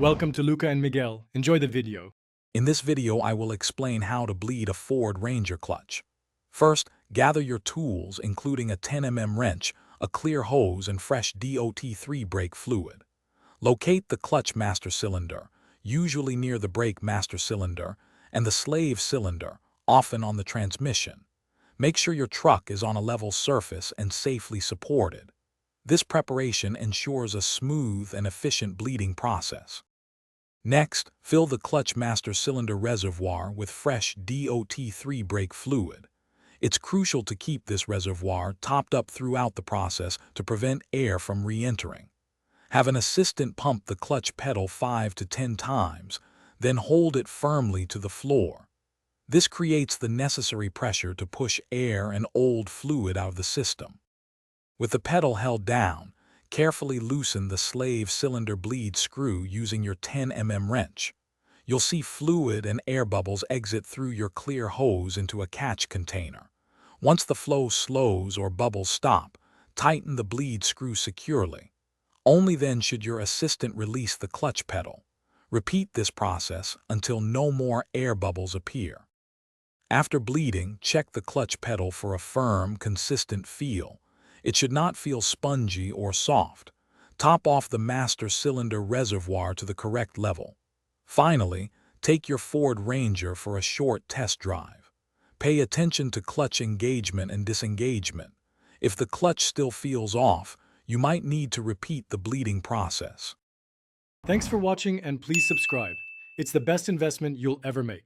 Welcome to Luca and Miguel. Enjoy the video. In this video, I will explain how to bleed a Ford Ranger clutch. First, gather your tools, including a 10 mm wrench, a clear hose, and fresh DOT3 brake fluid. Locate the clutch master cylinder, usually near the brake master cylinder, and the slave cylinder, often on the transmission. Make sure your truck is on a level surface and safely supported. This preparation ensures a smooth and efficient bleeding process. Next, fill the clutch master cylinder reservoir with fresh DOT3 brake fluid. It's crucial to keep this reservoir topped up throughout the process to prevent air from re-entering. Have an assistant pump the clutch pedal 5 to 10 times, then hold it firmly to the floor. This creates the necessary pressure to push air and old fluid out of the system. With the pedal held down, carefully loosen the slave cylinder bleed screw using your 10 mm wrench. You'll see fluid and air bubbles exit through your clear hose into a catch container. Once the flow slows or bubbles stop, tighten the bleed screw securely. Only then should your assistant release the clutch pedal. Repeat this process until no more air bubbles appear. After bleeding, check the clutch pedal for a firm, consistent feel. It should not feel spongy or soft. Top off the master cylinder reservoir to the correct level. Finally, take your Ford Ranger for a short test drive. Pay attention to clutch engagement and disengagement. If the clutch still feels off, you might need to repeat the bleeding process. Thanks for watching and please subscribe. It's the best investment you'll ever make.